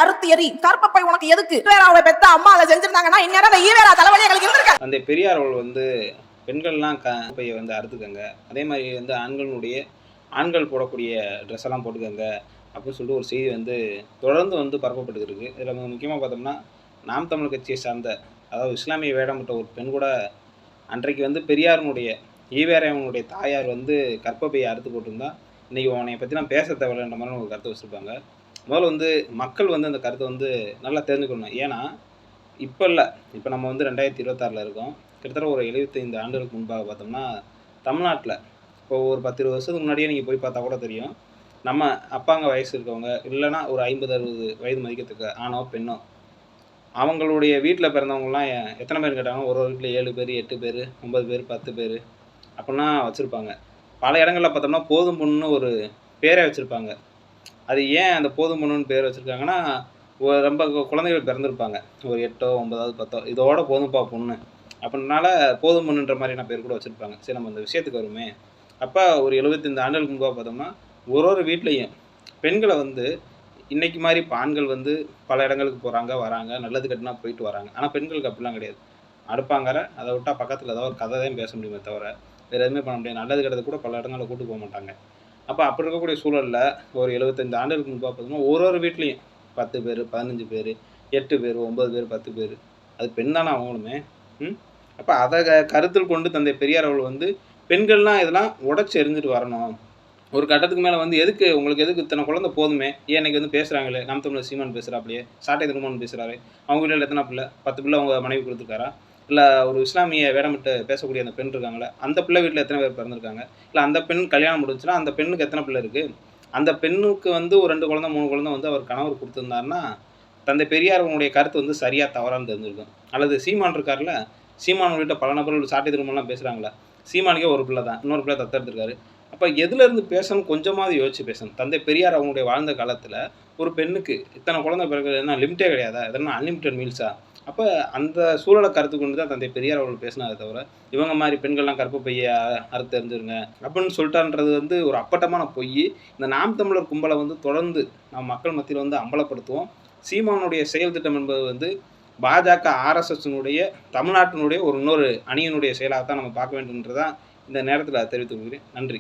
அறுத்து எறி, கற்பப்பை உனக்கு எதுக்கு? ஈவேராவை பெத்த அம்மா அதை செஞ்சிருந்தாங்கன்னா இந்நேரம் அந்த ஈவேரா தலைவலி எங்களுக்கு இருந்திருக்காது. அந்த பெரியார் அவர்கள் வந்து பெண்கள்லாம் பையை வந்து அறுத்துக்கங்க, அதே மாதிரி வந்து ஆண்கள் போடக்கூடிய ட்ரெஸ் எல்லாம் போட்டுக்கங்க அப்படின்னு சொல்லிட்டு ஒரு செய்தி வந்து தொடர்ந்து வந்து பரப்பப்பட்டு இருக்கு. இதில் முக்கியமாக பார்த்தோம்னா நாம் தமிழர் கட்சியை சார்ந்த, அதாவது இஸ்லாமிய வேடமிட்ட ஒரு பெண் கூட அன்றைக்கு வந்து பெரியாருனுடைய ஈவேராவுடைய தாயார் வந்து கற்பப்பையை அறுத்து போட்டிருந்தா இன்றைக்கி உன்னை பற்றி நான் பேச தேவையில்லைன்ற மாதிரி ஒரு கருத்தை வச்சுருப்பாங்க. முதல்ல வந்து மக்கள் வந்து அந்த கருத்தை வந்து நல்லா தெரிஞ்சுக்கணும். ஏன்னா இப்போ இல்லை, இப்போ நம்ம வந்து 2026 இருக்கோம். கிட்டத்தட்ட ஒரு 75 ஆண்டுகளுக்கு முன்பாக பார்த்தோம்னா தமிழ்நாட்டில் இப்போ ஒரு 10-20 வருஷத்துக்கு முன்னாடியே நீங்கள் போய் பார்த்தா கூட தெரியும். நம்ம அப்பாங்க வயசு இருக்கவங்க இல்லைன்னா ஒரு 50-60 வயது மதிக்கத்தக்க ஆணோ பெண்ணோ அவங்களுடைய வீட்டில் பிறந்தவங்கலாம் எத்தனை பேர் கேட்டாங்க? ஒரு வீட்டில் 7 பேர் 8 பேர் 9 பேர் 10 பேர் அப்படின்னா வச்சுருப்பாங்க. பல இடங்களில் பார்த்தோம்னா போதும் பொண்ணுன்னு ஒரு பேரே வச்சுருப்பாங்க. அது ஏன் அந்த போதும் பொண்ணுன்னு பேர் வச்சுருக்காங்கன்னா, ரொம்ப குழந்தைகள் பிறந்திருப்பாங்க. ஒரு 8ஓ 9வது 10ஓ இதோட போதும்பா பொண்ணு அப்படின்னால போதும் பொண்ணுன்ற மாதிரியான பேர் கூட வச்சுருப்பாங்க. சரி, நம்ம அந்த விஷயத்துக்கு வருமே. அப்போ ஒரு 75 ஆண்டுகளுக்கு முன்பாக பார்த்தோம்னா ஒரு வீட்லேயும் பெண்களை வந்து இன்றைக்கி மாதிரி இப்போ ஆண்கள் வந்து பல இடங்களுக்கு போகிறாங்க வராங்க, நல்லது கட்டினா போயிட்டு வராங்க. ஆனால் பெண்களுக்கு அப்படிலாம் கிடையாது. அடுப்பாங்கற அதை விட்டால் பக்கத்தில் ஏதாவது ஒரு கதை தான் பேச முடியுமே தவிர வேறு எதுவுமே பண்ண முடியாது. நல்லது கெட்டது கூட பல இடங்களில் கூட்டு போக மாட்டாங்க. அப்போ அப்படி இருக்கக்கூடிய சூழலில் ஒரு 75 ஆண்டுகளுக்கு முன்பாக பார்த்தோம்னா ஒரு வீட்லேயும் 10 பேர் 15 பேர் 8 பேர் 9 பேர் 10 பேர் அது பெண் தானே அவங்களுமே. அப்போ அதை கருத்தில் கொண்டு தந்தை பெரியார் அவர்கள் வந்து பெண்கள்லாம் இதெல்லாம் உடச்சி எறிஞ்சிட்டு வரணும். ஒரு கட்டத்துக்கு மேலே வந்து உங்களுக்கு எதுக்கு இத்தனை குழந்தை போதுமே, ஏன் இன்றைக்கி வந்து பேசுகிறாங்களே, நாம் தமிழர் சீமான் பேசுகிறாப்லையே, சாட்டை திருமணம் பேசுகிறாரு, அவங்க வீட்டில் எத்தனை பிள்ளை 10 பிள்ளை அவங்க மனைவி கொடுத்துருக்காரா? இல்லை ஒரு இஸ்லாமிய வேடமிட்டு பேசக்கூடிய அந்த பெண் இருக்காங்களே அந்த பிள்ளை வீட்டில் எத்தனை பேர் பிறந்திருக்காங்க? இல்லை அந்த பெண் கல்யாணம் முடிஞ்சுன்னா அந்த பெண்ணுக்கு எத்தனை பிள்ளை இருக்குது? அந்த பெண்ணுக்கு வந்து ஒரு 2 குழந்தை 3 குழந்தை வந்து அவர் கணவர் கொடுத்துருந்தாருன்னா தந்தை பெரியார் அவங்களுடைய கருத்து வந்து சரியாக தவறான்னு தெரிஞ்சிருக்கும். அல்லது சீமான் இருக்கார்ல, சீமான் உள்ளிட்ட பல நபர்கள் சாட்டை திருமணம்லாம் பேசுகிறாங்களே, சீமானுக்கே ஒரு பிள்ளை தான், இன்னொரு பிள்ளை தத்தெடுத்திருக்காரு. அப்போ எதுலேருந்து பேசணும் கொஞ்சமாவது யோசிச்சு பேசணும். தந்தை பெரியார் அவங்களுடைய வாழ்ந்த காலத்தில் ஒரு பெண்ணுக்கு இத்தனை குழந்தை பிறகு என்ன லிமிட்டே கிடையாதா? எதனா அன்லிமிட்டட் மீல்ஸா? அப்போ அந்த சூழலை கருத்து கொண்டு தான் தந்தை பெரியார் அவர்கள் பேசினாரே தவிர இவங்க மாதிரி பெண்கள்லாம் கற்பப்பையை அறுத்து தெரிஞ்சிருங்க அப்படின்னு சொல்லிட்டான்றது வந்து ஒரு அப்பட்டமான பொய். இந்த நாம் தமிழர் கும்பலை வந்து தொடர்ந்து நம்ம மக்கள் மத்தியில் வந்து அம்பலப்படுத்துவோம். சீமானுடைய செயல் திட்டம் என்பது வந்து பாஜக RSSனுடைய தமிழ்நாட்டினுடைய இன்னொரு அணியினுடைய செயலாகத்தான் நம்ம பார்க்க வேண்டும்ன்றதான் இந்த நேரத்தில் தெரிவித்துக் கொள்கிறேன். நன்றி.